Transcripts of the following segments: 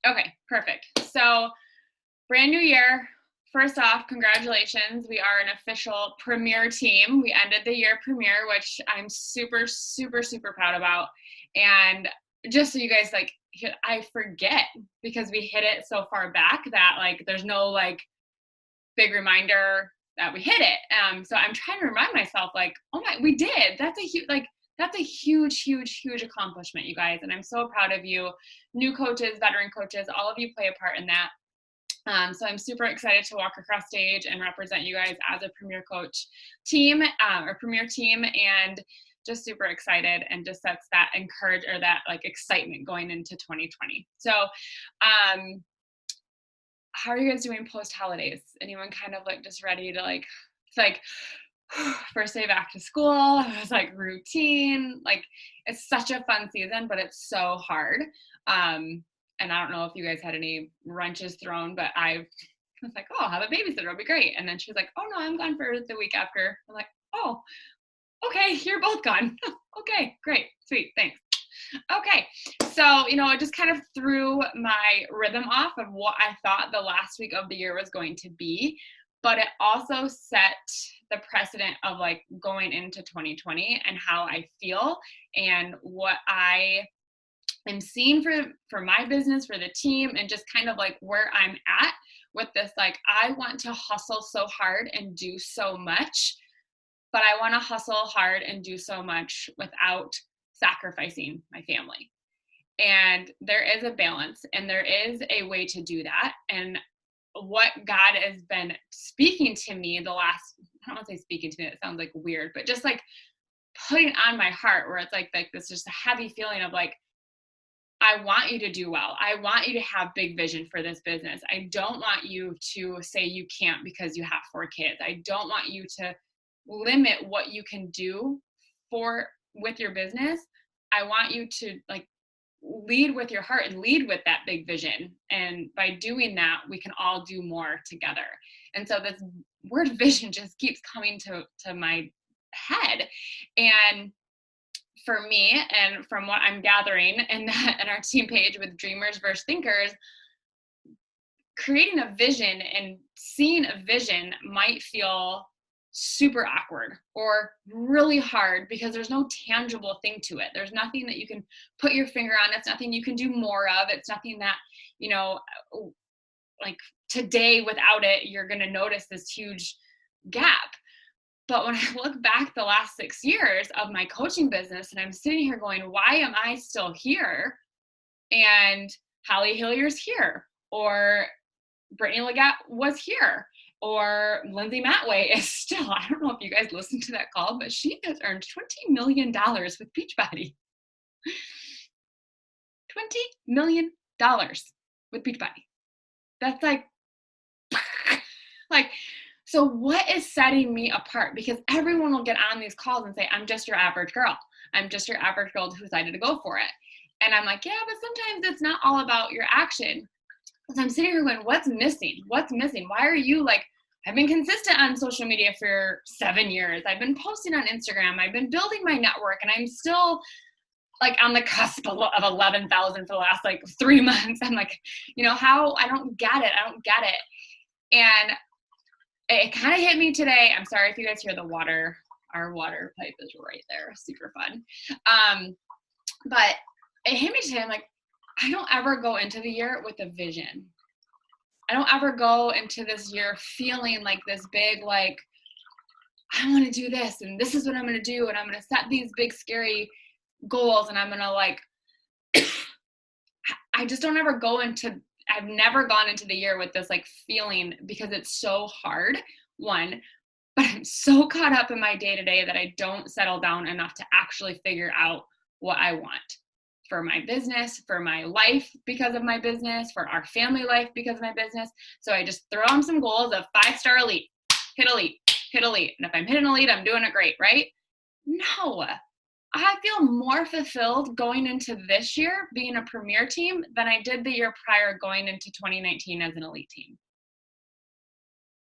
Okay, perfect. So, brand new year. First off, congratulations. We are an official premier team. We ended the year premier, which I'm super, super, super proud about. And just so you guys like, I forget because we hit it so far back that like there's no like big reminder that we hit it. So I'm trying to remind myself, like, oh my, we did. That's a huge, huge, huge accomplishment, you guys. And I'm so proud of you, new coaches, veteran coaches, all of you play a part in that. So I'm super excited to walk across stage and represent you guys as a Premier Coach team or Premier team, and just super excited, and just sets that encourage or that like excitement going into 2020. So how are you guys doing post holidays? Anyone kind of like just ready to like, it's like first day back to school. It was like routine. Like it's such a fun season, but it's so hard. And I don't know if you guys had any wrenches thrown, but I was like, oh, I'll have a babysitter. It'll be great. And then she was like, oh no, I'm gone for the week after. I'm like, oh, okay, you're both gone. Okay, great, sweet, thanks. Okay, so it just kind of threw my rhythm off of what I thought the last week of the year was going to be, but it also set the precedent of like going into 2020 and how I feel and what I am seeing for my business, for the team, and just kind of like where I'm at with this. Like, I want to hustle so hard and do so much, but I want to hustle hard and do so much without sacrificing my family. And there is a balance and there is a way to do that. And what God has been speaking to me the last, I don't want to say speaking to me, it sounds like weird, but just like putting on my heart, where it's like this just a heavy feeling of like, I want you to do well. I want you to have big vision for this business. I don't want you to say you can't because you have 4 kids. I don't want you to limit what you can do with your business. I want you to like lead with your heart and lead with that big vision. And by doing that, we can all do more together. And so this word vision just keeps coming to my head. And for me, and from what I'm gathering in our team page with Dreamers versus Thinkers, creating a vision and seeing a vision might feel super awkward or really hard because there's no tangible thing to it. There's nothing that you can put your finger on. It's nothing you can do more of. It's nothing that, like today without it, you're going to notice this huge gap. But when I look back the last 6 years of my coaching business, and I'm sitting here going, why am I still here? And Holly Hillier's here, or Brittany Leggett was here, or Lindsay Matway is still, I don't know if you guys listened to that call, but she has earned $20 million with Beachbody. $20 million with Beachbody. That's like, so what is setting me apart? Because everyone will get on these calls and say, I'm just your average girl. I'm just your average girl who decided to go for it. And I'm like, yeah, but sometimes it's not all about your action. So I'm sitting here going, what's missing? What's missing? Why are you like, I've been consistent on social media for 7 years. I've been posting on Instagram. I've been building my network, and I'm still like on the cusp of 11,000 for the last like 3 months. I'm like, how, I don't get it. And it kind of hit me today. I'm sorry if you guys hear the water. Our water pipe is right there. Super fun. But it hit me today. I'm like, I don't ever go into the year with a vision. I don't ever go into this year feeling like this big, like, I want to do this, and this is what I'm going to do, and I'm going to set these big, scary goals, and I'm going to like, I just don't ever I've never gone into the year with this like feeling, because it's so hard, one, but I'm so caught up in my day-to-day that I don't settle down enough to actually figure out what I want for my business, for my life because of my business, for our family life because of my business. So I just throw on some goals of 5-star elite, hit elite, hit elite. And if I'm hitting elite, I'm doing it great, right? No, I feel more fulfilled going into this year being a premier team than I did the year prior going into 2019 as an elite team.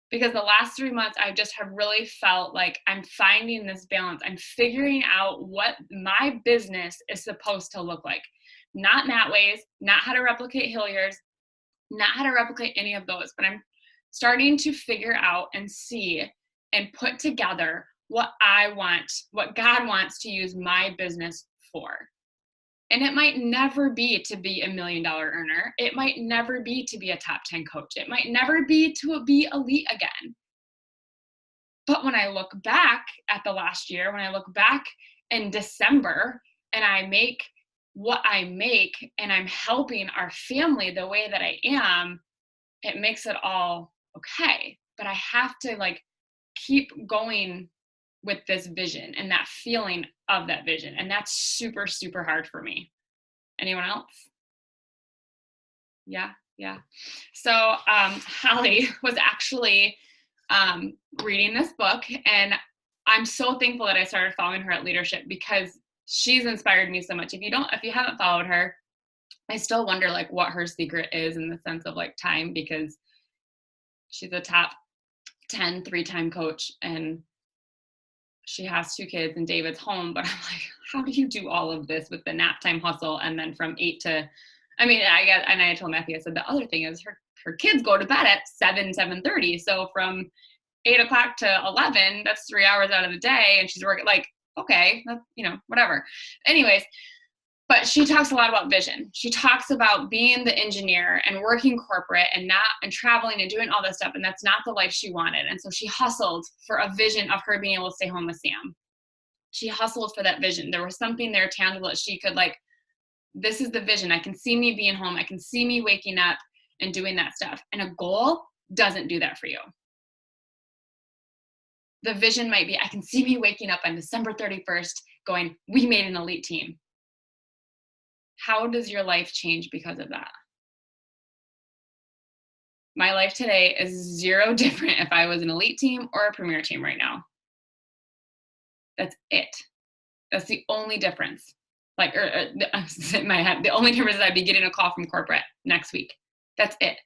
Because the last 3 months, I just have really felt like I'm finding this balance. I'm figuring out what my business is supposed to look like. not Matt Ways, not How to Replicate Hilliers, not how to replicate any of those, but I'm starting to figure out and see and put together what I want, what God wants to use my business for. And it might never be to be $1 million earner. It might never be to be a top 10 coach. It might never be to be elite again. But when I look back at the last year, when I look back in December and I make what I make and I'm helping our family the way that I am, it makes it all okay. But I have to like keep going with this vision and that feeling of that vision. And that's super, super hard for me. Anyone else? Yeah. So Holly was actually reading this book, and I'm so thankful that I started following her at Leadership because she's inspired me so much. If you haven't followed her, I still wonder like what her secret is in the sense of like time, because she's a top 10 3-time coach and she has 2 kids and David's home. But I'm like, how do you do all of this with the nap time hustle? And then from 8 to, I told Matthew, I said, the other thing is her kids go to bed at 7:30. So from 8 o'clock to 11, that's 3 hours out of the day. And she's working like, okay, that's, whatever. Anyways, but she talks a lot about vision. She talks about being the engineer and working corporate and traveling and doing all this stuff. And that's not the life she wanted. And so she hustled for a vision of her being able to stay home with Sam. She hustled for that vision. There was something there tangible that she could like, this is the vision. I can see me being home. I can see me waking up and doing that stuff. And a goal doesn't do that for you. The vision might be, I can see me waking up on December 31st going, we made an elite team. How does your life change because of that? My life today is zero different if I was an elite team or a premier team right now. That's it. That's the only difference. Like, in my head, the only difference is I'd be getting a call from corporate next week. That's it.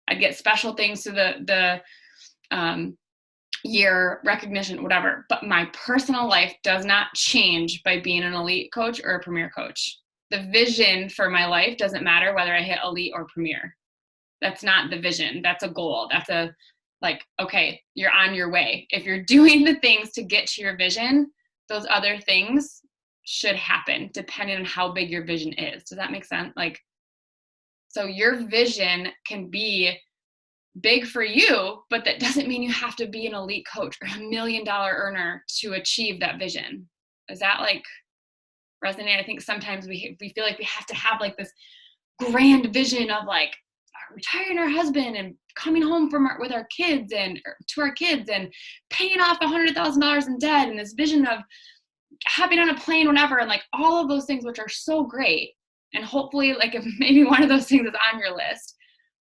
I'd get special things to the year recognition, whatever. But my personal life does not change by being an elite coach or a premier coach. The vision for my life doesn't matter whether I hit elite or premier. That's not the vision. That's a goal. That's okay, you're on your way. If you're doing the things to get to your vision, those other things should happen depending on how big your vision is. Does that make sense? So your vision can be big for you, but that doesn't mean you have to be an elite coach or $1 million earner to achieve that vision. Is that resonate? I think sometimes we feel like we have to have this grand vision of retiring our husband and coming home with our kids and to our kids and paying off $100,000 in debt, and this vision of hopping on a plane whenever, and all of those things, which are so great. And hopefully if maybe one of those things is on your list,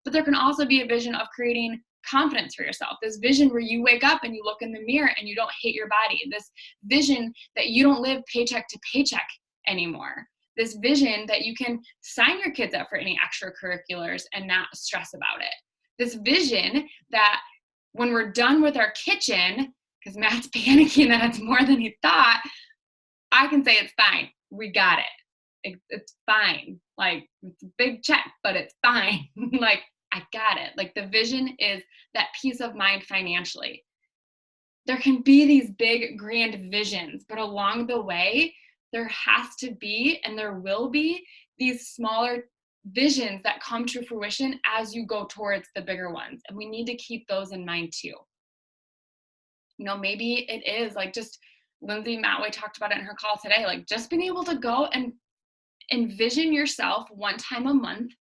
but there can also be a vision of creating confidence for yourself. This vision where you wake up and you look in the mirror and you don't hate your body. This vision that you don't live paycheck to paycheck anymore. This vision that you can sign your kids up for any extracurriculars and not stress about it. This vision that when we're done with our kitchen, because Matt's panicking that it's more than he thought, I can say it's fine. We got it. It's fine. It's a big check, but it's fine. I got it. The vision is that peace of mind financially. There can be these big, grand visions, but along the way, there has to be, and there will be, these smaller visions that come to fruition as you go towards the bigger ones. And we need to keep those in mind too. Maybe it is just Lindsay Matway talked about it in her call today, just being able to go and envision yourself one time a month,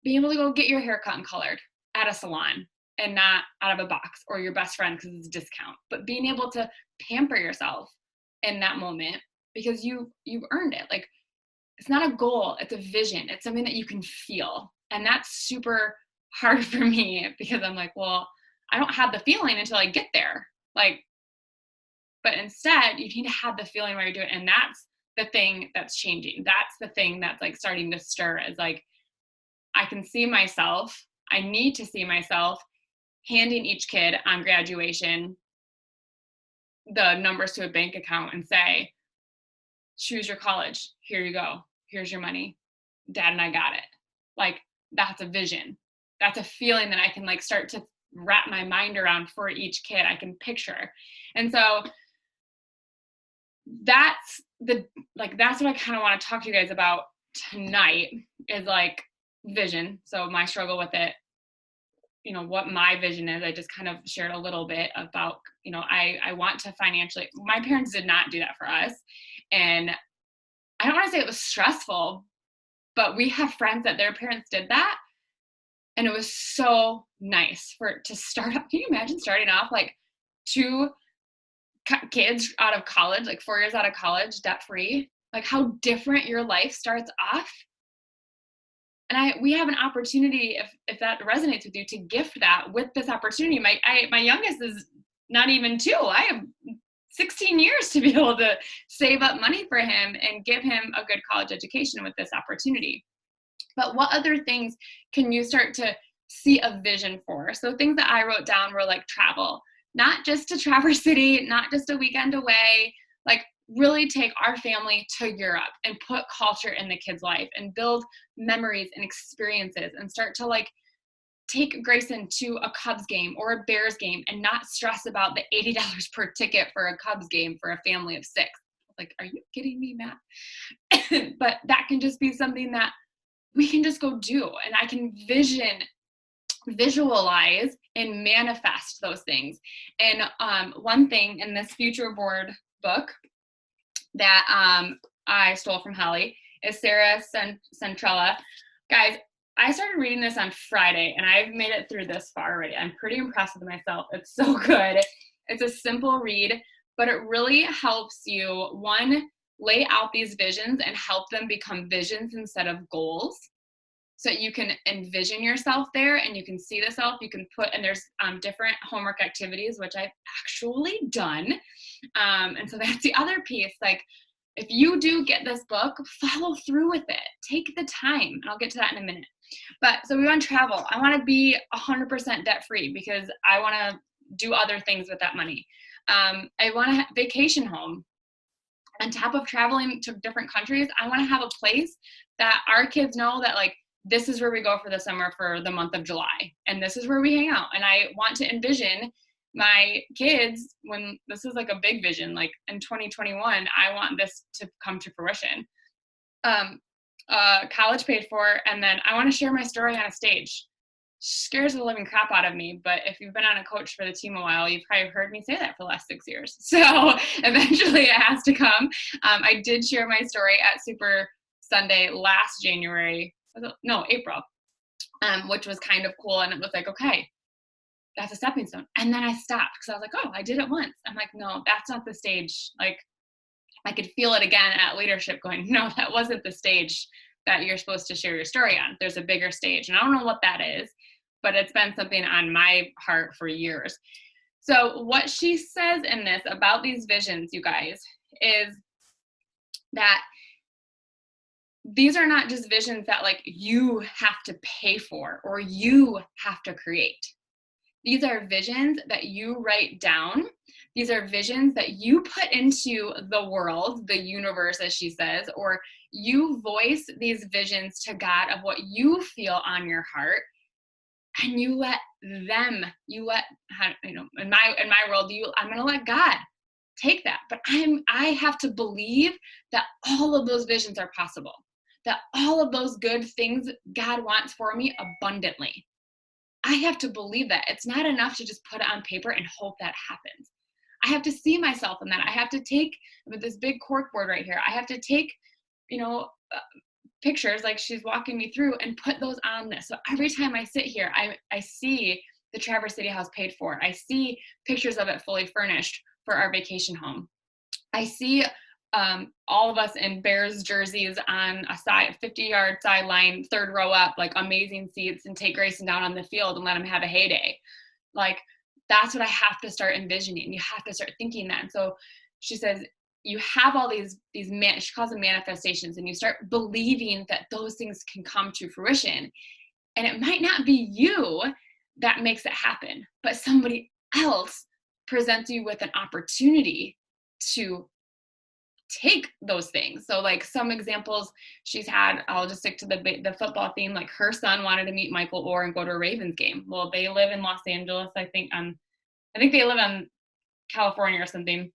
being able to go get your hair cut and colored at a salon and not out of a box or your best friend because it's a discount, but being able to pamper yourself in that moment because you've earned it. It's not a goal, it's a vision. It's something that you can feel. And that's super hard for me because I'm well, I don't have the feeling until I get there. But instead you need to have the feeling while you're doing it. And that's the thing that's changing. That's the thing that's starting to stir is I can see myself, I need to see myself handing each kid on graduation the numbers to a bank account and say, choose your college. here you go. Here's your money. Dad and I got it. Like, that's a vision. That's a feeling that I can like start to wrap my mind around for each kid. I can picture. And so that's that's what I kind of want to talk to you guys about tonight, is like vision. So my struggle with it, what my vision is. I just kind of shared a little bit about, I want to financially, my parents did not do that for us. And I don't want to say it was stressful, but we have friends that their parents did that. And it was so nice to start up. Can you imagine starting off like two kids out of college, like 4 years out of college, debt free? Like how different your life starts off. And we have an opportunity, if that resonates with you, to gift that with this opportunity. My youngest is not even 2. I have 16 years to be able to save up money for him and give him a good college education with this opportunity. But what other things can you start to see a vision for? So things that I wrote down were like travel, not just to Traverse City, not just a weekend away, like really take our family to Europe and put culture in the kid's life and build memories and experiences, and start to like take Grayson to a Cubs game or a Bears game and not stress about the $80 per ticket for a Cubs game for a family of 6. Like, are you kidding me, Matt? But that can just be something that we can just go do, and I can visualize and manifest those things. And one thing in this future board book that I stole from Holly is Sarah Centrella. Guys, I started reading this on Friday, and I've made it through this far already. I'm pretty impressed with myself. It's so good. It's a simple read, but it really helps you, one, lay out these visions and help them become visions instead of goals. So you can envision yourself there and you can see the self. You can put, and there's different homework activities, which I've actually done. And so that's the other piece. Like, if you do get this book, follow through with it. Take the time. And I'll get to that in a minute. But so we want to travel. I want to be 100% debt free because I want to do other things with that money. I want to vacation home. On top of traveling to different countries, I want to have a place that our kids know that, like, this is where we go for the summer for the month of July, and this is where we hang out. And I want to envision my kids, when this is like a big vision, like in 2021, I want this to come to fruition. College paid for, and then I want to share my story on a stage. Scares the living crap out of me, but if you've been on a coach for the team a while, you've probably heard me say that for the last 6 years. So eventually it has to come. I did share my story at Super Sunday last January. April, which was kind of cool. And it was like, okay, that's a stepping stone. And then I stopped because I was like, oh, I did it once. I'm like, no, that's not the stage. Like, I could feel it again at leadership going, no, that wasn't the stage that you're supposed to share your story on. There's a bigger stage. And I don't know what that is, but it's been something on my heart for years. So what she says in this about these visions, you guys, is that these are not just visions that like you have to pay for or you have to create. These are visions that you write down. These are visions that you put into the world, the universe, as she says, or you voice these visions to God of what you feel on your heart, and you let them, in my world, I'm going to let God take that. But I have to believe that all of those visions are possible, that all of those good things God wants for me abundantly. I have to believe that. It's not enough to just put it on paper and hope that happens. I have to see myself in that. I have to take, with this big cork board right here, I have to take, pictures like she's walking me through and put those on this. So every time I sit here, I see the Traverse City house paid for. I see pictures of it fully furnished for our vacation home. I see all of us in Bears jerseys on a 50-yard sideline, third row up, like amazing seats, and take Grayson down on the field and let him have a heyday. Like, that's what I have to start envisioning. You have to start thinking that. And so she says, you have all these she calls them manifestations, and you start believing that those things can come to fruition. And it might not be you that makes it happen, but somebody else presents you with an opportunity to take those things. So like some examples she's had, I'll just stick to the football theme. Like her son wanted to meet Michael Oher and go to a Ravens game. Well, they live in Los Angeles, I think they live on California or something,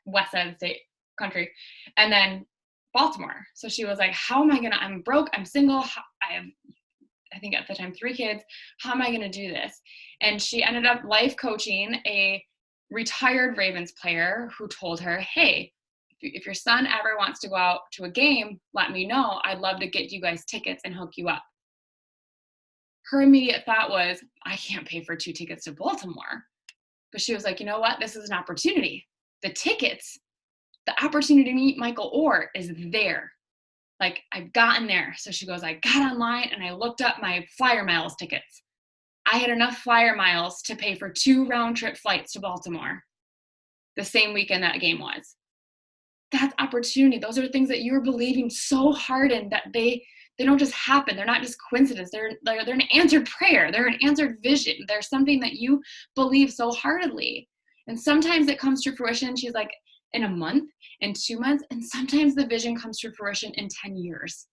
west side of the state country, and then Baltimore. So she was like, how am I gonna, I'm broke, I'm single, I have, I think at the time 3 kids, how am I gonna do this? And she ended up life coaching a retired Ravens player who told her, hey, if your son ever wants to go out to a game, let me know. I'd love to get you guys tickets and hook you up. Her immediate thought was, I can't pay for 2 tickets to Baltimore. But she was like, you know what? This is an opportunity. The tickets, the opportunity to meet Michael Oher is there. Like, I've gotten there. So she goes, I got online and I looked up my Flyer Miles tickets. I had enough Flyer Miles to pay for 2 round-trip flights to Baltimore the same weekend that game was. That's opportunity. Those are things that you're believing so hard in that they don't just happen. They're not just coincidence. They're an answered prayer. They're an answered vision. They're something that you believe so heartedly. And sometimes it comes to fruition, she's like, in a month, in 2 months, and sometimes the vision comes to fruition in 10 years.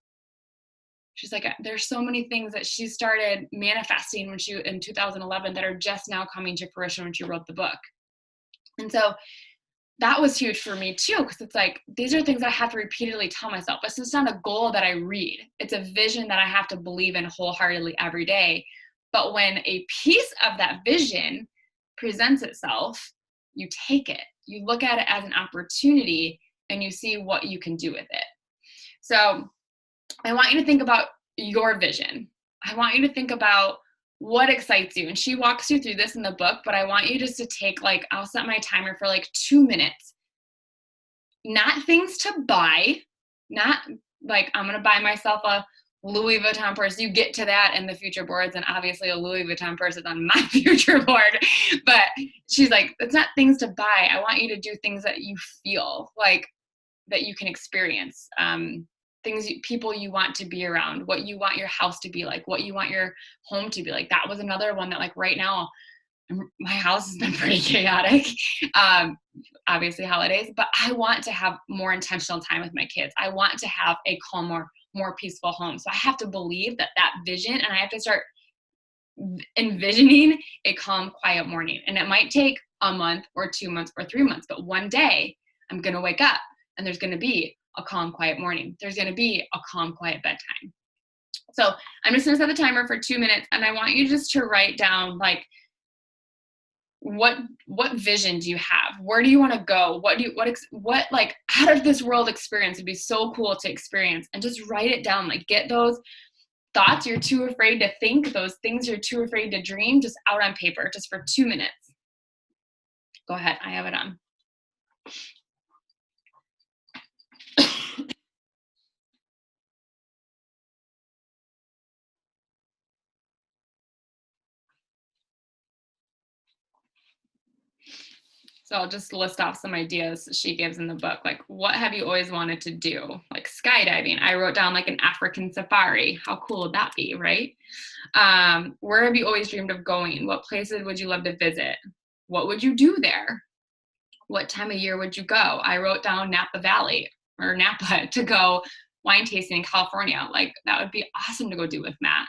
She's like, there's so many things that she started manifesting in 2011 that are just now coming to fruition when she wrote the book. And so that was huge for me too, because it's like, these are things I have to repeatedly tell myself. This is not a goal that I read. It's a vision that I have to believe in wholeheartedly every day. But when a piece of that vision presents itself, you take it. You look at it as an opportunity and you see what you can do with it. So I want you to think about your vision. I want you to think about what excites you. And she walks you through this in the book, but I want you just to take, like, I'll set my timer for like 2 minutes. Not things to buy, not like I'm going to buy myself a Louis Vuitton purse. You get to that in the future boards, and obviously a Louis Vuitton purse is on my future board. But she's like, it's not things to buy. I want you to do things that you feel like that you can experience. Things, people you want to be around, what you want your house to be like, what you want your home to be like. That was another one that, like, right now, my house has been pretty chaotic, obviously holidays, but I want to have more intentional time with my kids. I want to have a calmer, more peaceful home. So I have to believe that vision, and I have to start envisioning a calm, quiet morning. And it might take a month or 2 months or 3 months, but one day I'm going to wake up and there's going to be a calm, quiet morning. There's going to be a calm, quiet bedtime. So I'm just going to set the timer for 2 minutes, and I want you just to write down, like, what vision do you have? Where do you want to go? What like out of this world experience would be so cool to experience? And just write it down. Like, get those thoughts you're too afraid to think, those things you're too afraid to dream, just out on paper, just for 2 minutes. Go ahead. I have it on. So I'll just list off some ideas she gives in the book. Like, what have you always wanted to do? Like skydiving. I wrote down like an African safari. How cool would that be, right? Where have you always dreamed of going? What places would you love to visit? What would you do there? What time of year would you go? I wrote down Napa Valley or Napa to go wine tasting in California. Like, that would be awesome to go do with Matt.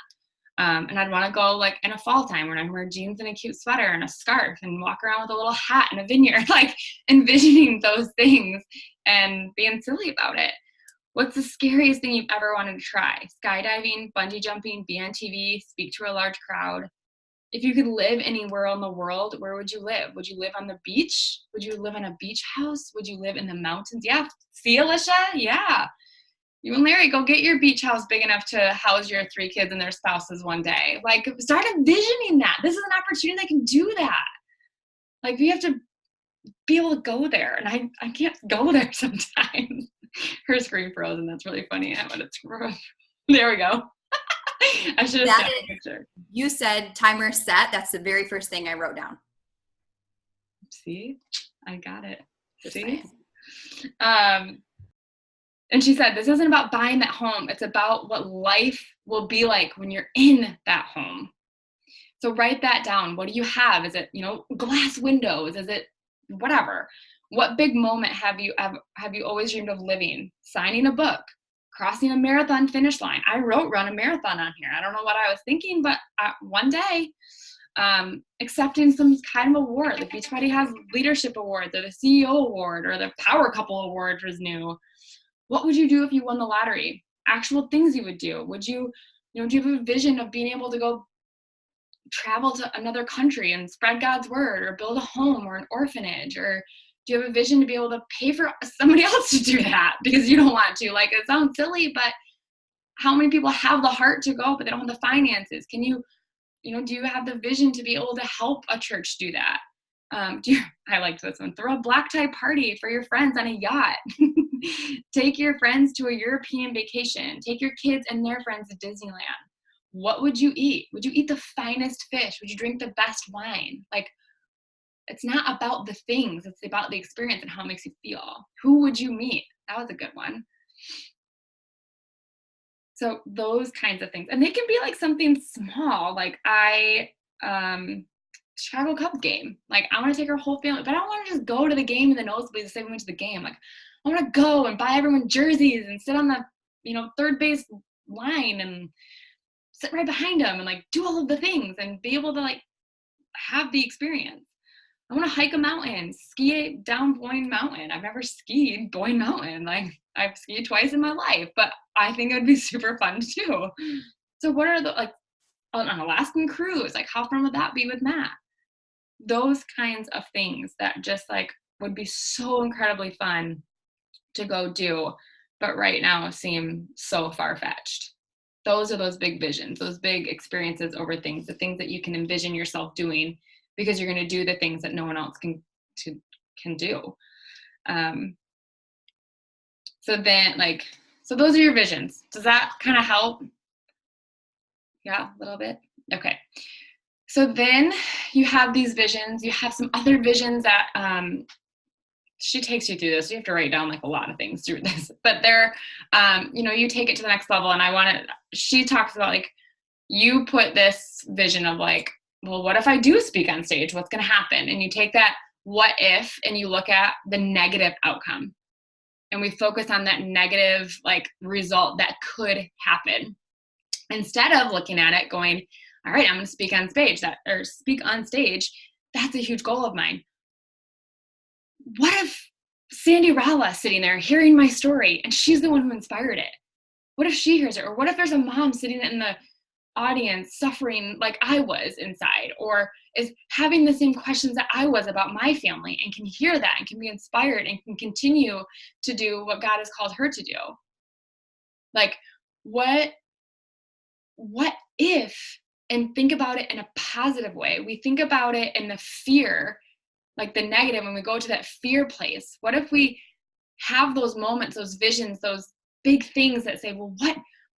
And I'd want to go like in a fall time when I wear jeans and a cute sweater and a scarf and walk around with a little hat in a vineyard, like envisioning those things and being silly about it. What's the scariest thing you've ever wanted to try? Skydiving, bungee jumping, be on TV, speak to a large crowd. If you could live anywhere in the world, where would you live? Would you live on the beach? Would you live in a beach house? Would you live in the mountains? Yeah. See, Alicia? Yeah. You and Larry, go get your beach house big enough to house your 3 kids and their spouses one day. Like, start envisioning that. This is an opportunity that can do that. Like, you have to be able to go there. And I can't go there sometimes. Her screen froze, and that's really funny. But it's there we go. I should have snapped a picture. You said timer set. That's the very first thing I wrote down. See? I got it. See? And she said, this isn't about buying that home. It's about what life will be like when you're in that home. So write that down. What do you have? Is it, glass windows? Is it whatever? What big moment have you always dreamed of living? Signing a book, crossing a marathon finish line. I wrote run a marathon on here. I don't know what I was thinking, but one day, accepting some kind of award. The Beachbody has leadership awards, or the CEO award, or the Power Couple award was new. What would you do if you won the lottery? Actual things you would do. Would you, do you have a vision of being able to go travel to another country and spread God's word, or build a home or an orphanage? Or do you have a vision to be able to pay for somebody else to do that because you don't want to? Like, it sounds silly, but how many people have the heart to go, but they don't have the finances? Can you, do you have the vision to be able to help a church do that? I liked this one. Throw a black tie party for your friends on a yacht. Take your friends to a European vacation. Take your kids and their friends to Disneyland. What would you eat? Would you eat the finest fish? Would you drink the best wine? Like, it's not about the things. It's about the experience and how it makes you feel. Who would you meet? That was a good one. So those kinds of things. And they can be like something small. Like Chicago Cubs game. Like, I want to take our whole family, but I don't want to just go to the game in the nosebleeds and say we went to the game. Like, I want to go and buy everyone jerseys and sit on the, third base line and sit right behind them and like do all of the things and be able to like have the experience. I want to hike a mountain, ski down Boyne Mountain. I've never skied Boyne Mountain. Like, I've skied twice in my life, but I think it would be super fun too. So what are the, like, on an Alaskan cruise, like, how fun would that be with Matt? Those kinds of things that just like would be so incredibly fun to go do, but right now seem so far-fetched. Those are those big visions, those big experiences over things, the things that you can envision yourself doing because you're going to do the things that no one else can do. So those are your visions. Does that kind of help? Yeah, a little bit. Okay. So then you have these visions. You have some other visions that she takes you through this. You have to write down like a lot of things through this, but they're, you take it to the next level. And she talks about like, you put this vision of like, well, what if I do speak on stage? What's going to happen? And you take that what if, and you look at the negative outcome. And we focus on that negative like result that could happen. Instead of looking at it going, all right, I'm going to speak on stage. That's a huge goal of mine. What if Sandy Rala sitting there hearing my story and she's the one who inspired it? What if she hears it? Or what if there's a mom sitting in the audience suffering like I was inside, or is having the same questions that I was about my family and can hear that and can be inspired and can continue to do what God has called her to do? Like, what if, and think about it in a positive way. We think about it in the fear, like the negative, when we go to that fear place. What if we have those moments, those visions, those big things that say, well,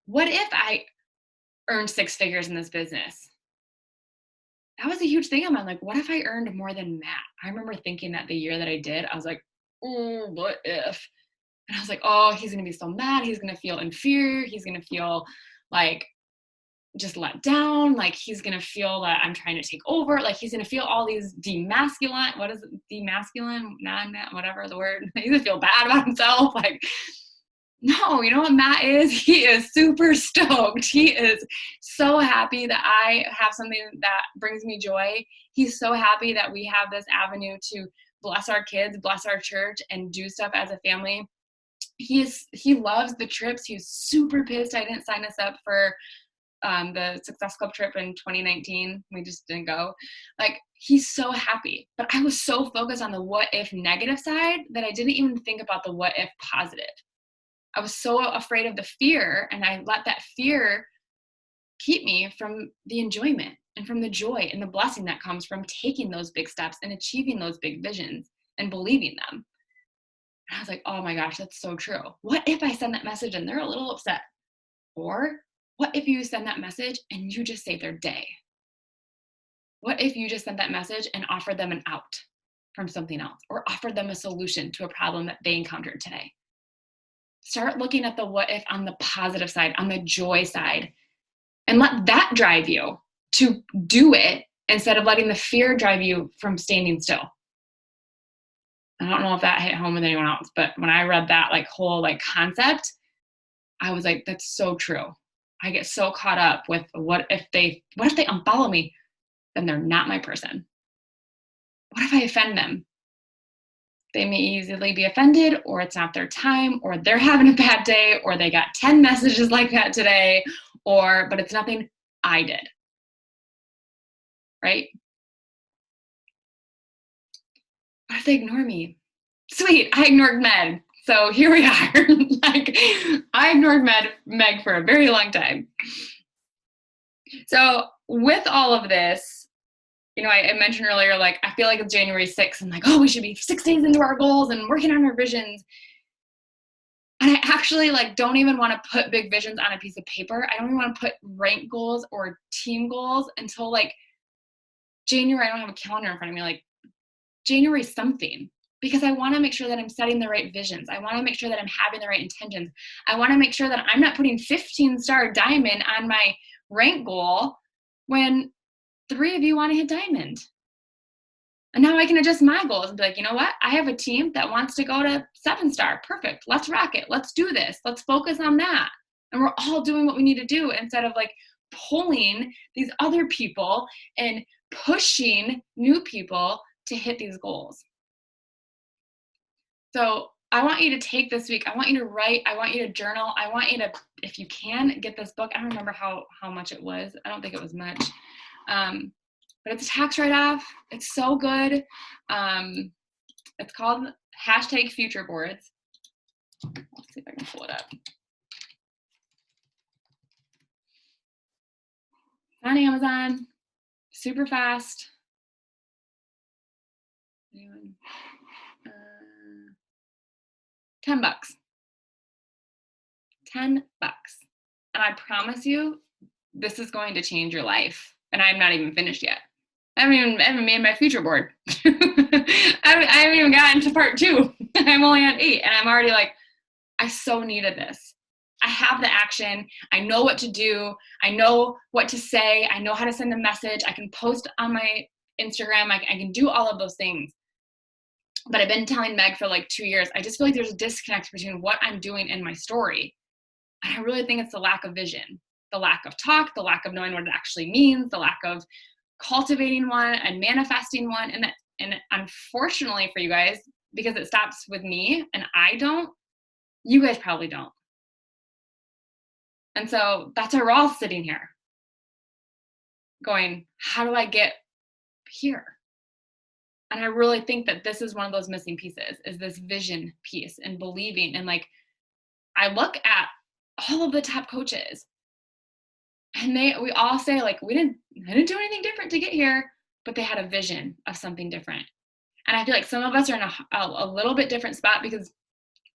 what if I earned 6 figures in this business? That was a huge thing. I'm like, what if I earned more than Matt? I remember thinking that the year that I did, I was like, oh, what if? And I was like, oh, he's going to be so mad. He's going to feel inferior. He's going to feel like just let down. Like, he's going to feel that I'm trying to take over. Like, he's going to feel all these demasculine, whatever the word. He's going to feel bad about himself. Like, no, you know what Matt is? He is super stoked. He is so happy that I have something that brings me joy. He's so happy that we have this avenue to bless our kids, bless our church, and do stuff as a family. He loves the trips. He's super pissed I didn't sign us up for the Success Club trip in 2019. We just didn't go. Like, he's so happy. But I was so focused on the what if negative side that I didn't even think about the what if positive. I was so afraid of the fear, and I let that fear keep me from the enjoyment and from the joy and the blessing that comes from taking those big steps and achieving those big visions and believing them. And I was like, oh my gosh, that's so true. What if I send that message and they're a little upset? Or what if you send that message and you just save their day? What if you just sent that message and offered them an out from something else, or offered them a solution to a problem that they encountered today? Start looking at the what if on the positive side, on the joy side, and let that drive you to do it instead of letting the fear drive you from standing still. I don't know if that hit home with anyone else, but when I read that like whole like concept, I was like, that's so true. I get so caught up with what if they unfollow me? Then they're not my person. What if I offend them? They may easily be offended, or it's not their time, or they're having a bad day, or they got 10 messages like that today, but it's nothing I did. Right? What if they ignore me? Sweet, I ignored Meg. So here we are. Like, I ignored Meg for a very long time. So with all of this, I mentioned earlier, like, I feel like it's January 6th. I'm like, oh, we should be 6 days into our goals and working on our visions. And I actually don't even want to put big visions on a piece of paper. I don't even want to put rank goals or team goals until January. I don't have a calendar in front of me, like January something, because I want to make sure that I'm setting the right visions. I want to make sure that I'm having the right intentions. I want to make sure that I'm not putting 15-star diamond on my rank goal when 3 of you want to hit diamond. And now I can adjust my goals and be like, you know what? I have a team that wants to go to 7-star. Perfect. Let's rock it. Let's do this. Let's focus on that. And we're all doing what we need to do instead of pulling these other people and pushing new people to hit these goals. So I want you to take this week. I want you to write. I want you to journal. I want you to, if you can, get this book. I don't remember how much it was. I don't think it was much. But it's a tax write-off. It's so good. It's called #Future Boards. Let's see if I can pull it up. It's on Amazon. Super fast. $10. $10. And I promise you, this is going to change your life. And I'm not even finished yet. I haven't made my future board. I haven't even gotten to part 2. I'm only on 8, and I'm already I so needed this. I have the action. I know what to do. I know what to say. I know how to send a message. I can post on my Instagram. I can do all of those things. But I've been telling Meg for 2 years, I just feel like there's a disconnect between what I'm doing and my story. And I really think it's the lack of vision, the lack of talk, the lack of knowing what it actually means, the lack of cultivating one and manifesting one. And unfortunately for you guys, because it stops with me and I don't, you guys probably don't. And so that's why we're all sitting here going, how do I get here? And I really think that this is one of those missing pieces, is this vision piece and believing. And I look at all of the top coaches, and we all say I didn't do anything different to get here, but they had a vision of something different. And I feel like some of us are in a little bit different spot because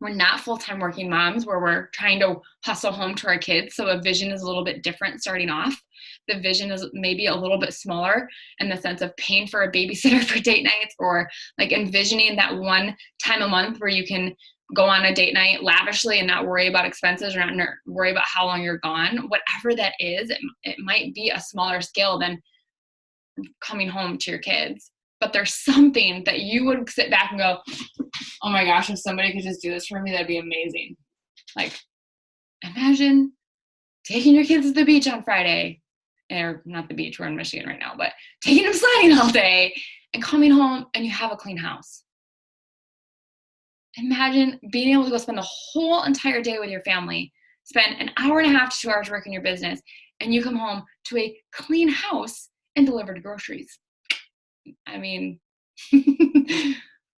we're not full-time working moms where we're trying to hustle home to our kids. So a vision is a little bit different starting off. The vision is maybe a little bit smaller in the sense of paying for a babysitter for date nights, or envisioning that one time a month where you can go on a date night lavishly and not worry about expenses or not worry about how long you're gone. Whatever that is, it might be a smaller scale than coming home to your kids. But there's something that you would sit back and go, oh my gosh, if somebody could just do this for me, that'd be amazing. Imagine taking your kids to the beach on Friday, or not the beach, we're in Michigan right now, but taking them sledding all day and coming home and you have a clean house. Imagine being able to go spend the whole entire day with your family, spend an hour and a half to 2 hours working your business, and you come home to a clean house and delivered groceries. I mean,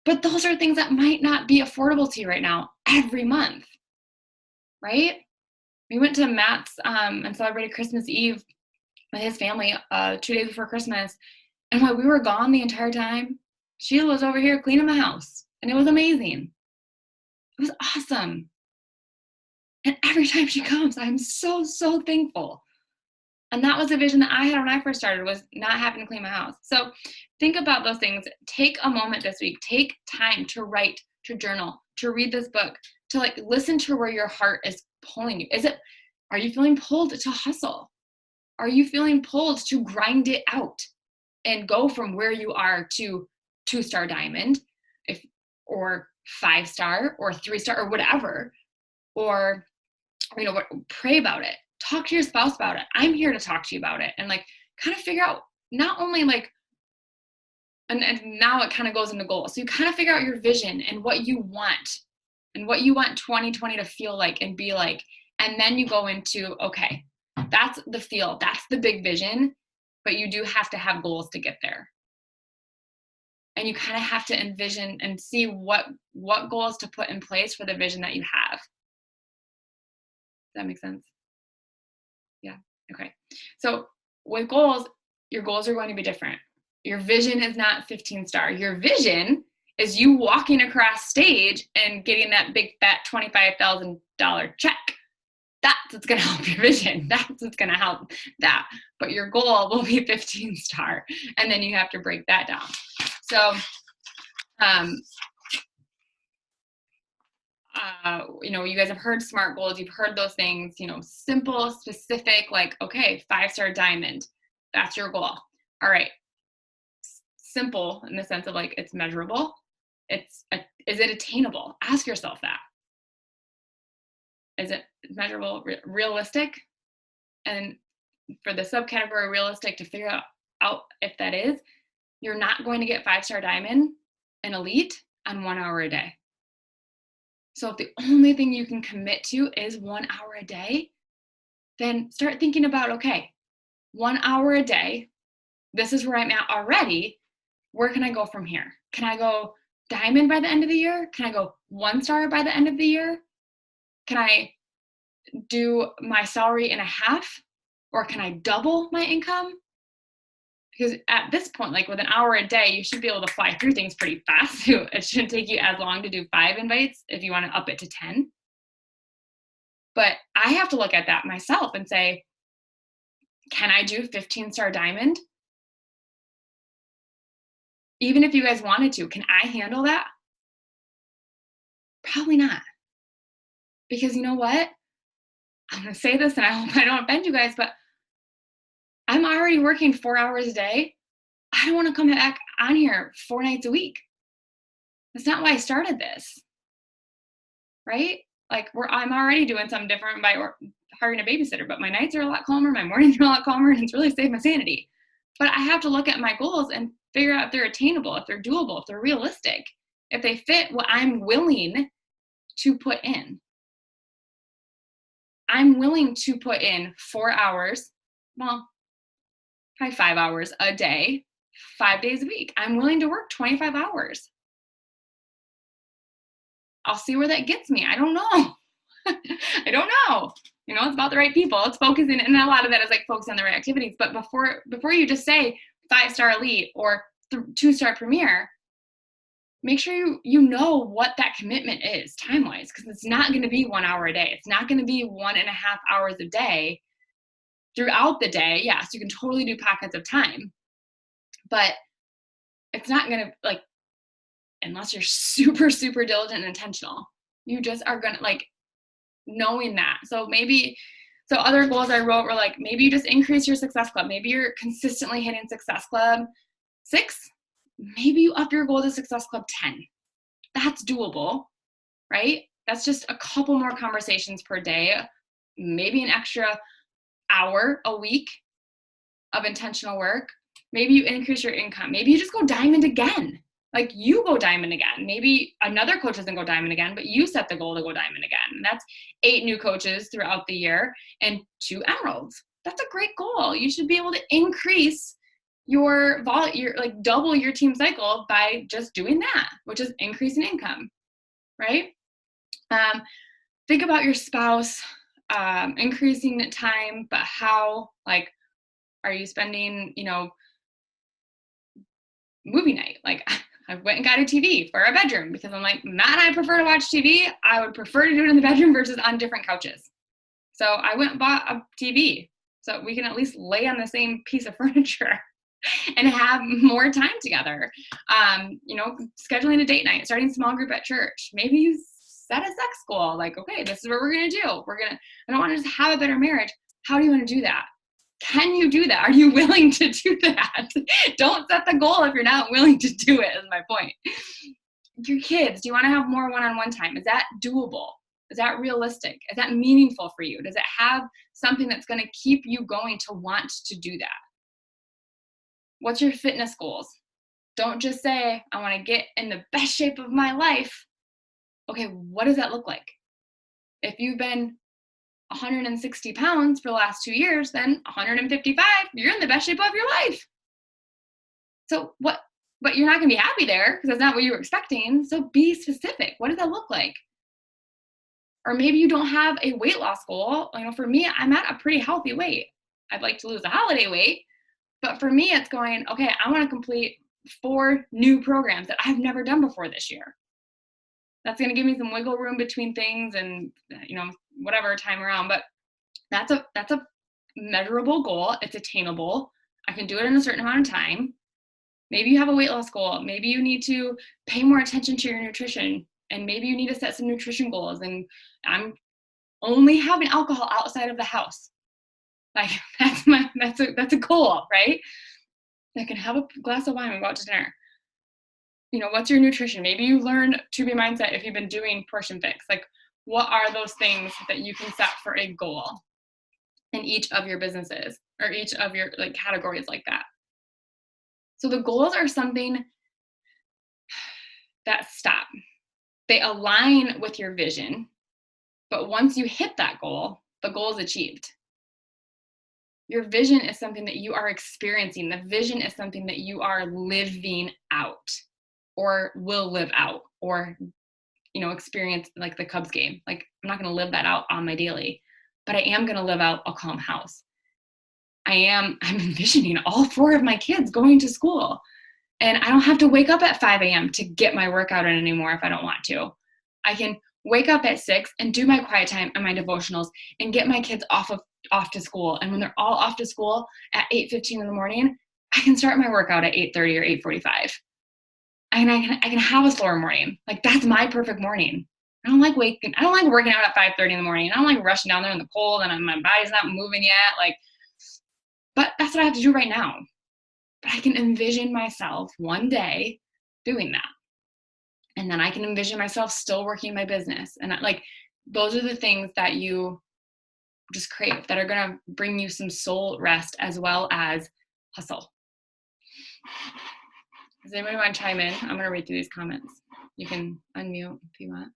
but those are things that might not be affordable to you right now every month, right? We went to Matt's and celebrated Christmas Eve with his family 2 days before Christmas. And while we were gone the entire time, Sheila was over here cleaning the house. And it was amazing. It was awesome. And every time she comes, I'm so, so thankful. And that was the vision that I had when I first started, was not having to clean my house. So think about those things. Take a moment this week. Take time to write, to journal, to read this book, to listen to where your heart is pulling you. Are you feeling pulled to hustle? Are you feeling pulled to grind it out and go from where you are to 2-star diamond? or 5-star or 3-star or whatever, or, pray about it. Talk to your spouse about it. I'm here to talk to you about it. And like, kind of figure out not only like, and now it kind of goes into goals. So you kind of figure out your vision and what you want 2020 to feel like and be like. And then you go into, okay, that's the feel, that's the big vision, but you do have to have goals to get there. And you kind of have to envision and see what goals to put in place for the vision that you have. Does that make sense? Yeah. Okay. So with goals, your goals are going to be different. Your vision is not 15-star. Your vision is you walking across stage and getting that big fat $25,000 check. That's what's going to help your vision. That's what's going to help that. But your goal will be 15-star. And then you have to break that down. So, you guys have heard SMART goals. You've heard those things, simple, specific, like, okay, 5-star diamond. That's your goal. All right. Simple in the sense of like, it's measurable. Is it attainable? Ask yourself that. Is it measurable, realistic? And for the subcategory realistic, to figure out if that is, you're not going to get 5-star diamond and elite on 1 hour a day. So if the only thing you can commit to is 1 hour a day, then start thinking about, okay, 1 hour a day, this is where I'm at already. Where can I go from here? Can I go diamond by the end of the year? Can I go 1-star by the end of the year? Can I do my salary in a half? Or can I double my income? Because at this point, like with an hour a day, you should be able to fly through things pretty fast. So it shouldn't take you as long to do 5 invites if you want to up it to 10. But I have to look at that myself and say, can I do 15-star diamond? Even if you guys wanted to, can I handle that? Probably not. Because you know what? I'm going to say this and I hope I don't offend you guys, but I'm already working 4 hours a day. I don't want to come back on here 4 nights a week. That's not why I started this, right? Like I'm already doing something different by hiring a babysitter, but my nights are a lot calmer, my mornings are a lot calmer, and it's really saved my sanity. But I have to look at my goals and figure out if they're attainable, if they're doable, if they're realistic, if they fit what I'm willing to put in. I'm willing to put in 4 hours, well, probably 5 hours a day, 5 days a week. I'm willing to work 25 hours. I'll see where that gets me. I don't know. I don't know. It's about the right people. It's focusing, and a lot of that is like focus on the right activities. But before you just say 5-star elite or 2-star premier, make sure you know what that commitment is time-wise, because it's not going to be 1 hour a day. It's not going to be 1.5 hours a day throughout the day. Yes, you can totally do pockets of time, but it's not going to, like, unless you're super, super diligent and intentional, you just are going to, like, knowing that. So other goals I wrote were like, maybe you just increase your Success Club. Maybe you're consistently hitting Success Club 6. Maybe you up your goal to Success Club 10. That's doable, right? That's just a couple more conversations per day, maybe an extra hour a week of intentional work. Maybe you increase your income. Maybe you just go diamond again. Like you go diamond again. Maybe another coach doesn't go diamond again, but you set the goal to go diamond again. And that's 8 new coaches throughout the year and 2 emeralds. That's a great goal. You should be able to increase your like double your team cycle by just doing that, which is increasing income, right? Think about your spouse, increasing time, but how, like, are you spending, movie night? Like I went and got a TV for our bedroom because I'm like, Matt and I prefer to watch TV. I would prefer to do it in the bedroom versus on different couches. So I went and bought a TV so we can at least lay on the same piece of furniture and have more time together. Scheduling a date night, starting small group at church. Maybe you set a sex goal. Like, okay, this is what we're going to do. I don't want to just have a better marriage. How do you want to do that? Can you do that? Are you willing to do that? Don't set the goal if you're not willing to do it, is my point. your kids, do you want to have more one-on-one time? Is that doable? Is that realistic? Is that meaningful for you? Does it have something that's going to keep you going to want to do that? What's your fitness goals? Don't just say, I want to get in the best shape of my life. Okay, what does that look like? If you've been 160 pounds for the last 2 years, then 155, you're in the best shape of your life. So but you're not going to be happy there because that's not what you were expecting. So be specific. What does that look like? Or maybe you don't have a weight loss goal. For me, I'm at a pretty healthy weight. I'd like to lose a holiday weight. But for me, it's going, okay, I want to complete 4 new programs that I've never done before this year. That's going to give me some wiggle room between things and, whatever time around. But that's a measurable goal. It's attainable. I can do it in a certain amount of time. Maybe you have a weight loss goal. Maybe you need to pay more attention to your nutrition. And maybe you need to set some nutrition goals. And I'm only having alcohol outside of the house. Like that's a goal, right? I can have a glass of wine and go out to dinner. What's your nutrition? Maybe you learned To Be Mindset if you've been doing Portion Fix. Like, what are those things that you can set for a goal in each of your businesses or each of your categories like that? So the goals are something that stop. They align with your vision, but once you hit that goal, the goal is achieved. Your vision is something that you are experiencing. The vision is something that you are living out or will live out or, experience like the Cubs game. Like, I'm not going to live that out on my daily, but I am going to live out a calm house. I'm envisioning all 4 of my kids going to school, and I don't have to wake up at 5 a.m. to get my workout in anymore if I don't want to. I can wake up at 6 and do my quiet time and my devotionals and get my kids off to school. And when they're all off to school at 8:15 in the morning, I can start my workout at 8:30 or 8:45. And I can have a slower morning. Like, that's my perfect morning. I don't like working out at 5:30 in the morning. I don't like rushing down there in the cold and my body's not moving yet. But that's what I have to do right now. But I can envision myself one day doing that. And then I can envision myself still working my business. And those are the things that you just crave, that are going to bring you some soul rest as well as hustle. Does anybody want to chime in? I'm going to read through these comments. You can unmute if you want.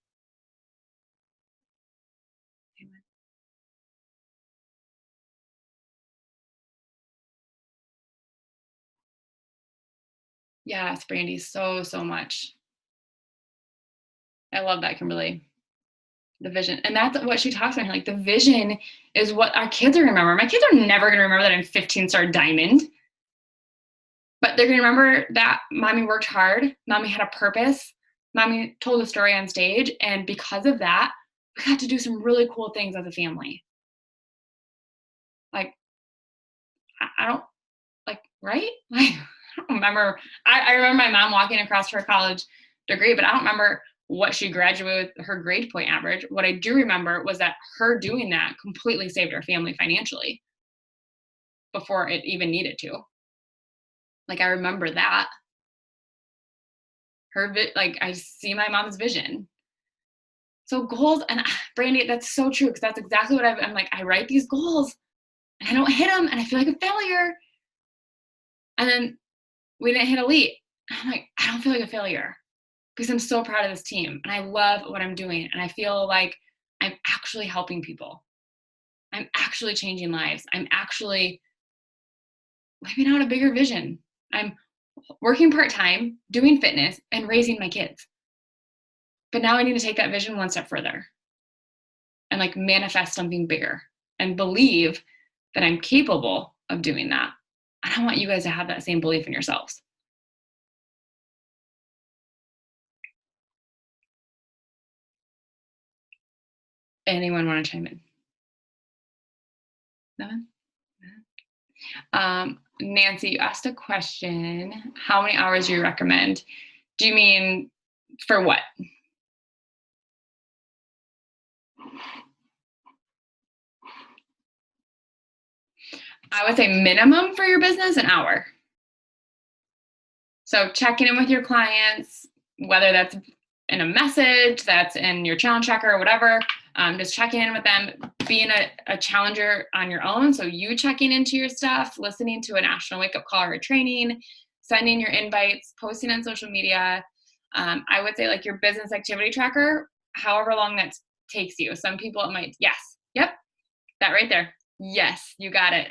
Yes, Brandy, so much. I love that, Kimberly. The vision. And that's what she talks about. Like, the vision is what our kids are going to remember. My kids are never going to remember that I'm 15-star diamond. But they're going to remember that mommy worked hard. Mommy had a purpose. Mommy told a story on stage. And because of that, we got to do some really cool things as a family. Like, I don't, right? I don't remember. I remember my mom walking across her college degree, but I don't remember what she graduated with her grade point average. What I do remember was that her doing that completely saved our family financially before it even needed to. I remember that. I see my mom's vision. So goals, and Brandy, that's so true, because that's exactly what I'm like, I write these goals and I don't hit them and I feel like a failure. And then we didn't hit elite. I'm like, I don't feel like a failure because I'm so proud of this team and I love what I'm doing. And I feel like I'm actually helping people. I'm actually changing lives. I'm actually living out a bigger vision. I'm working part-time, doing fitness, and raising my kids. But now I need to take that vision one step further and manifest something bigger and believe that I'm capable of doing that. And I want you guys to have that same belief in yourselves. Anyone want to chime in? No? Nancy, you asked a question. How many hours do you recommend? Do you mean for what? I would say minimum for your business, an hour. So checking in with your clients, whether that's in a message, that's in your challenge tracker or whatever, just checking in with them, being a challenger on your own. So you checking into your stuff, listening to a national wake up call or a training, sending your invites, posting on social media. I would say like your business activity tracker, however long that takes you. Some people it might, yes, yep, that right there. Yes, you got it.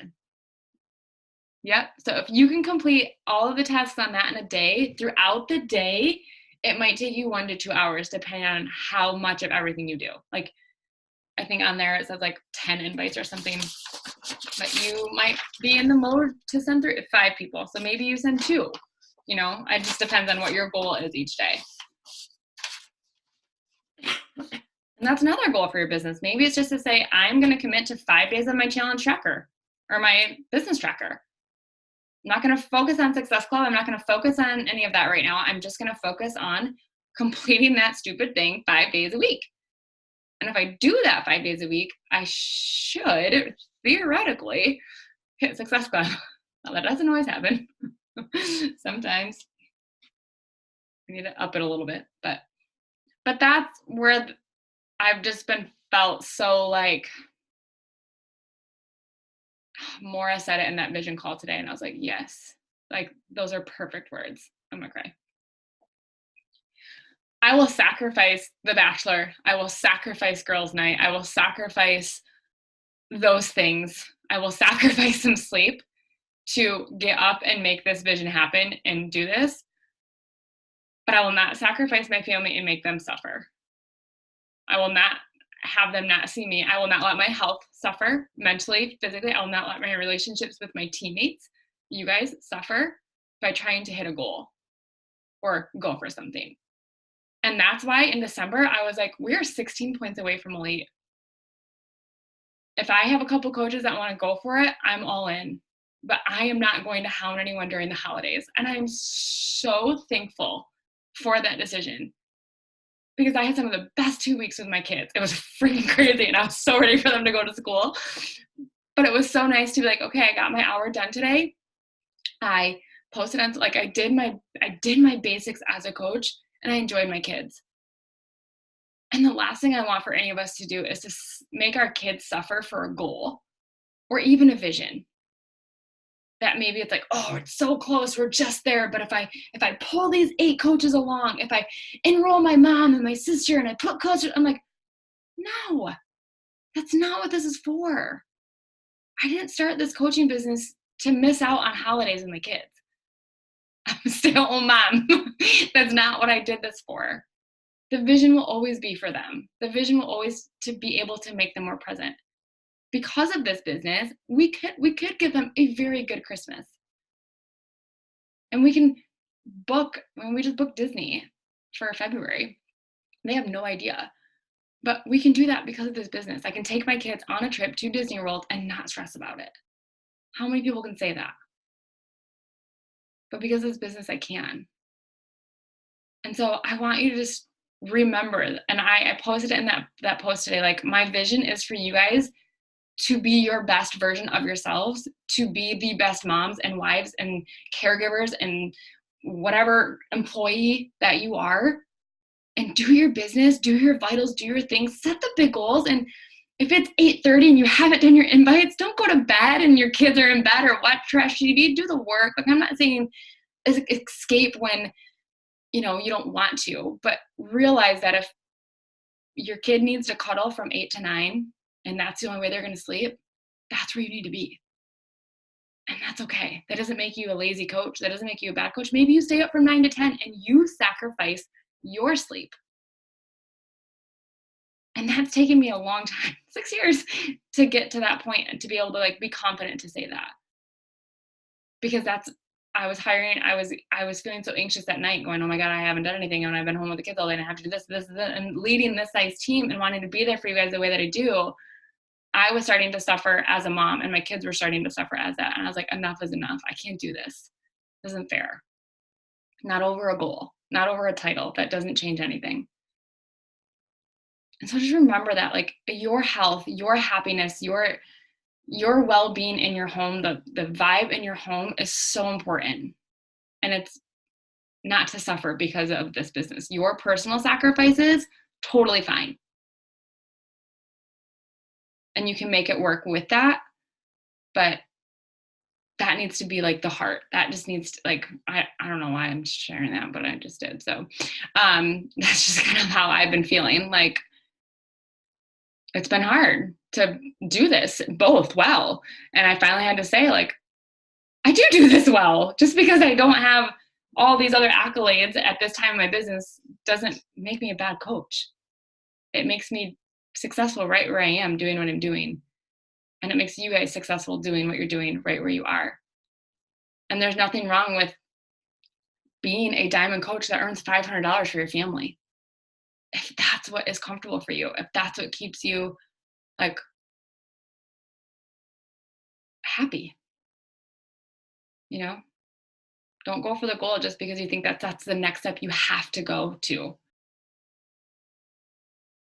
Yep. So if you can complete all of the tasks on that in a day, throughout the day, it might take you 1 to 2 hours depending on how much of everything you do. Like I think on there it says like 10 invites or something, but you might be in the mode to send 5 people. So maybe you send 2, you know, it just depends on what your goal is each day. And that's another goal for your business. Maybe it's just to say, I'm going to commit to 5 days of my challenge tracker or my business tracker. I'm not going to focus on Success Club. I'm not going to focus on any of that right now. I'm just going to focus on completing that stupid thing 5 days a week. And if I do that 5 days a week, I should theoretically hit Success Club. Now, that doesn't always happen. Sometimes we need to up it a little bit, but that's where I've just been felt so like, Maura said it in that vision call today, and I was like, yes, like those are perfect words. I'm gonna cry. I will sacrifice The Bachelor. I will sacrifice girls' night. I will sacrifice those things. I will sacrifice some sleep to get up and make this vision happen and do this. But I will not sacrifice my family and make them suffer. I will not have them not see me. I will not let my health suffer mentally, physically. I will not let my relationships with my teammates, you guys, suffer by trying to hit a goal or go for something. And that's why in December, I was like, we're 16 points away from elite. If I have a couple coaches that want to go for it, I'm all in. But I am not going to hound anyone during the holidays. And I'm so thankful for that decision because I had some of the best 2 weeks with my kids. It was freaking crazy and I was so ready for them to go to school. But it was so nice to be like, okay, I got my hour done today. I posted on, like I did my basics as a coach and I enjoyed my kids. And the last thing I want for any of us to do is to make our kids suffer for a goal or even a vision. That maybe it's like, oh, it's so close, we're just there. But if I pull these 8 coaches along, if I enroll my mom and my sister and I put coaches, I'm like, no, that's not what this is for. I didn't start this coaching business to miss out on holidays with my kids. I'm a stay-at-home mom. That's not what I did this for. The vision will always be for them. The vision will always to be able to make them more present. Because of this business, we could give them a very good Christmas. And we can we just booked Disney for February. They have no idea. But we can do that because of this business. I can take my kids on a trip to Disney World and not stress about it. How many people can say that? But because of this business, I can. And so I want you to just remember, and I posted it in that post today, like my vision is for you guys to be your best version of yourselves, to be the best moms and wives and caregivers and whatever employee that you are, and do your business, do your vitals, do your things, set the big goals. And if it's 8:30 and you haven't done your invites, don't go to bed and your kids are in bed or watch trash TV, do the work. Like I'm not saying escape when, you don't want to, but realize that if your kid needs to cuddle from 8 to 9, and that's the only way they're going to sleep, that's where you need to be. And that's okay. That doesn't make you a lazy coach. That doesn't make you a bad coach. Maybe you stay up from 9 to 10 and you sacrifice your sleep. And that's taken me a long time, 6 years, to get to that point and to be able to be confident to say that. Because I was feeling so anxious that night going, oh my God, I haven't done anything. And I've been home with the kids all day and I have to do this, and leading this size team and wanting to be there for you guys the way that I do. I was starting to suffer as a mom and my kids were starting to suffer as that. And I was like, enough is enough. I can't do this. This isn't fair. Not over a goal, not over a title. That doesn't change anything. And so just remember that your health, your happiness, your well-being in your home, the vibe in your home is so important. And not to suffer because of this business. Your personal sacrifices, totally fine. And you can make it work with that, but that needs to be like the heart. That just needs to, like, I don't know why I'm sharing that, but I just did. So that's just kind of how I've been feeling. Like, it's been hard to do this both well. And I finally had to say, like, I do this well. Just because I don't have all these other accolades at this time in my business doesn't make me a bad coach. It makes me successful right where I am doing what I'm doing. And it makes you guys successful doing what you're doing right where you are. And there's nothing wrong with being a diamond coach that earns $500 for your family. If that's what is comfortable for you, if that's what keeps you like happy, you know, don't go for the goal just because you think that that's the next step you have to go to. Does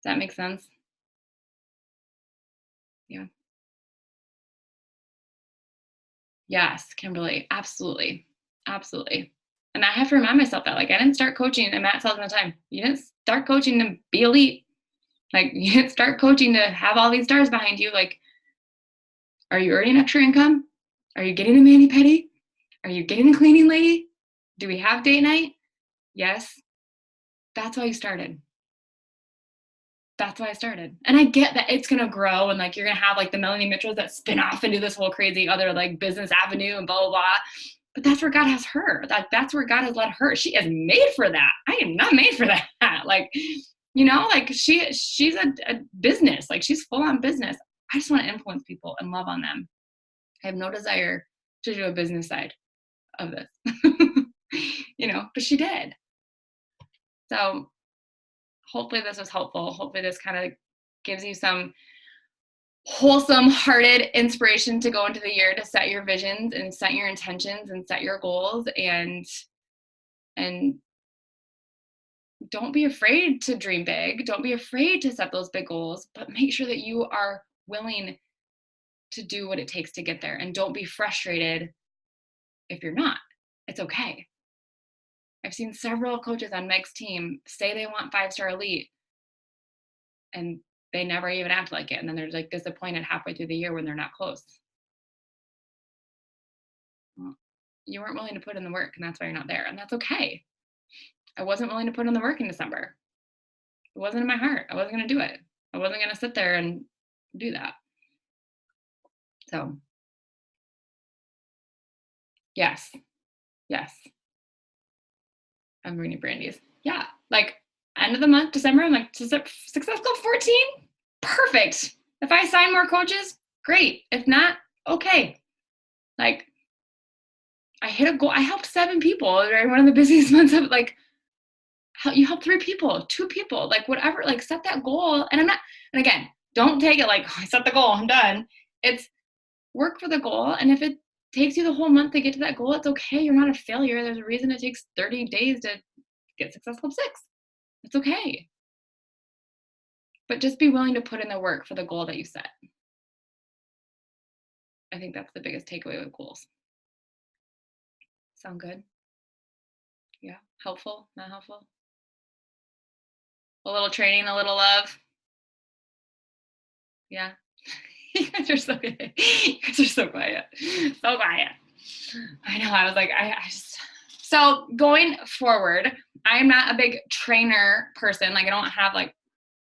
that make sense? Yeah. Yes, Kimberly, absolutely. Absolutely. And I have to remind myself that, like, I didn't start coaching, and Matt tells me all the time, you didn't start coaching to be elite. Like, you didn't start coaching to have all these stars behind you. Like, are you earning extra income? Are you getting a mani-pedi? Are you getting a cleaning lady? Do we have date night? Yes. That's why you started. That's why I started. And I get that it's going to grow and like you're going to have like the Melanie Mitchells that spin off and do this whole crazy other like business avenue and blah, blah, blah. But that's where God has her. That's where God has led her. She is made for that. I am not made for that. Like, you know, like she's a business. Like she's full on business. I just want to influence people and love on them. I have no desire to do a business side of this, you know, but she did. So hopefully this was helpful. Hopefully this kind of gives you some wholesome hearted inspiration to go into the year to set your visions and set your intentions and set your goals, and don't be afraid to dream big. Don't be afraid to set those big goals, but make sure that you are willing to do what it takes to get there, and don't be frustrated if you're not. It's okay. I've seen several coaches on Meg's team say they want 5-star elite and they never even act like it. And then they're like disappointed halfway through the year when they're not close. Well, you weren't willing to put in the work, and that's why you're not there. And that's okay. I wasn't willing to put in the work in December. It wasn't in my heart. I wasn't going to do it. I wasn't going to sit there and do that. So, yes. I'm reading Brandy's. Yeah. Like end of the month, December, I'm like, successful 14? Perfect. If I sign more coaches, great. If not, okay. Like I hit a goal. I helped 7 people during one of the busiest months of like, you help 3 people, 2 people, like whatever, like set that goal. And and again, don't take it like, I set the goal, I'm done. It's work for the goal. And if it takes you the whole month to get to that goal, it's okay. You're not a failure. There's a reason it takes 30 days to get Success Club 6. It's okay. But just be willing to put in the work for the goal that you set. I think that's the biggest takeaway with goals. Sound good? Yeah. Helpful? Not helpful? A little training, a little love? Yeah. You guys are so good. You guys are so quiet. So quiet. I know. I was like, I just. So going forward, I'm not a big trainer person. Like I don't have like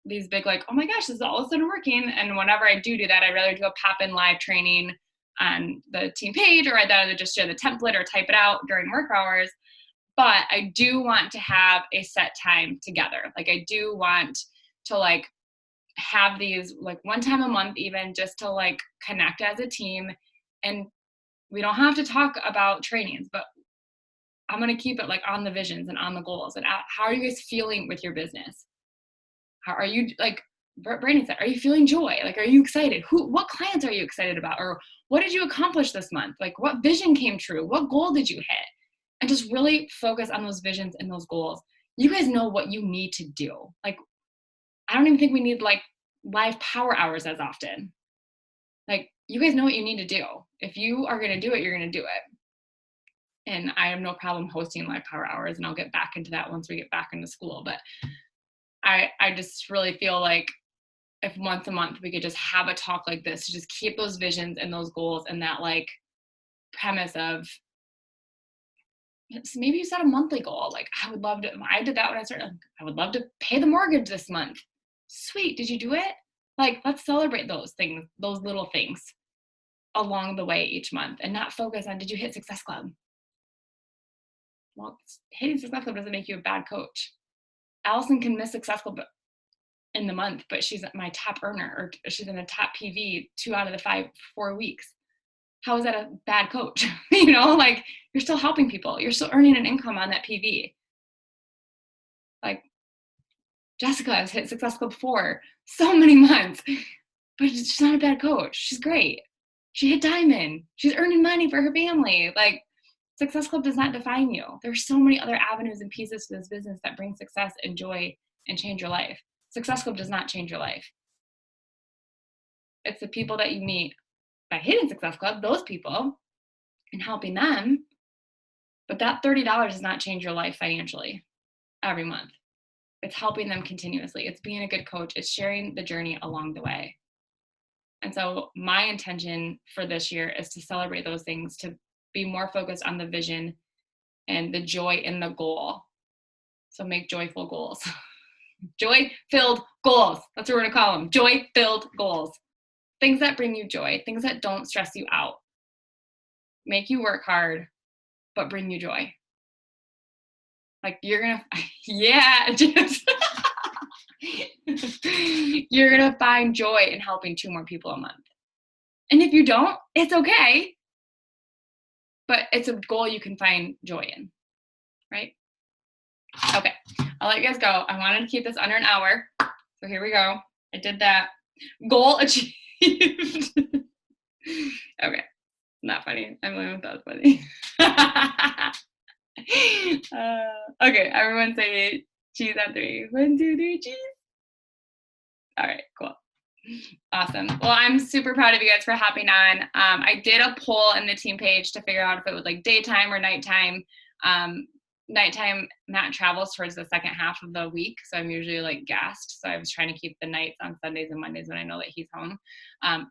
these big like, oh my gosh, this is all of a sudden working. And whenever I do that, I'd rather do a pop-in live training on the team page, or I'd rather just share the template or type it out during work hours. But I do want to have a set time together. Like I do want to like have these like one time a month, even just to like connect as a team. And we don't have to talk about trainings, but I'm going to keep it like on the visions and on the goals. And how are you guys feeling with your business? How are you, like Brandon said, are you feeling joy? Like, are you excited? What clients are you excited about? Or what did you accomplish this month? Like what vision came true? What goal did you hit? And just really focus on those visions and those goals. You guys know what you need to do. Like, I don't even think we need like live power hours as often. Like, you guys know what you need to do. If you are going to do it, you're going to do it. and I have no problem hosting live power hours, and I'll get back into that once we get back into school. But I just really feel like if once a month we could just have a talk like this to just keep those visions and those goals and that like premise of maybe you set a monthly goal. Like I would love to, I did that when I started, I would love to pay the mortgage this month. Sweet. Did you do it? Like, let's celebrate those things, those little things along the way each month and not focus on, did you hit Success Club? Well, hitting Success Club doesn't make you a bad coach. Allison can miss Success Club in the month, but she's my top earner, or she's in the top PV 2 out of the 4 weeks. How is that a bad coach? You know, like you're still helping people. You're still earning an income on that PV. Like Jessica has hit Success Club 4 so many months, but she's not a bad coach. She's great. She hit Diamond. She's earning money for her family. Like Success Club does not define you. There's so many other avenues and pieces to this business that bring success and joy and change your life. Success Club does not change your life. It's the people that you meet by hitting Success Club, those people, and helping them. But that $30 does not change your life financially every month. It's helping them continuously. It's being a good coach. It's sharing the journey along the way. And so my intention for this year is to celebrate those things, to be more focused on the vision and the joy in the goal. So make joyful goals. Joy-filled goals. That's what we're going to call them. Joy-filled goals. Things that bring you joy. Things that don't stress you out. Make you work hard, but bring you joy. Like you're going to, yeah, just you're going to find joy in helping 2 more people a month. And if you don't, it's okay. But it's a goal you can find joy in, right? Okay, I'll let you guys go. I wanted to keep this under an hour. So here we go. I did that. Goal achieved. Okay, not funny. Emily thought funny. Okay, everyone say cheese on 3. 1, 2, 3, cheese. All right, cool. Awesome. Well, I'm super proud of you guys for hopping on. I did a poll in the team page to figure out if it was like daytime or nighttime. Nighttime, Matt travels towards the second half of the week, so I'm usually like gassed. So I was trying to keep the nights on Sundays and Mondays when I know that he's home.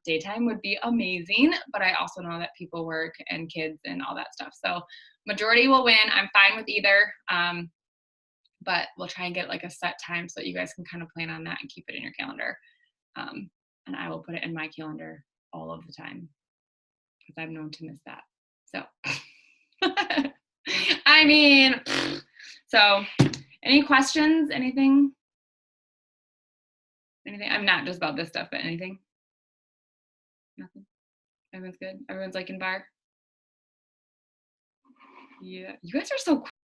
Daytime would be amazing, but I also know that people work and kids and all that stuff. So majority will win. I'm fine with either, but we'll try and get like a set time so that you guys can kind of plan on that and keep it in your calendar. And I will put it in my calendar all of the time because I'm known to miss that. So, I mean, so any questions? Anything? I'm not just about this stuff, but anything? Nothing? Everyone's good? Everyone's liking bar? Yeah. You guys are so cool.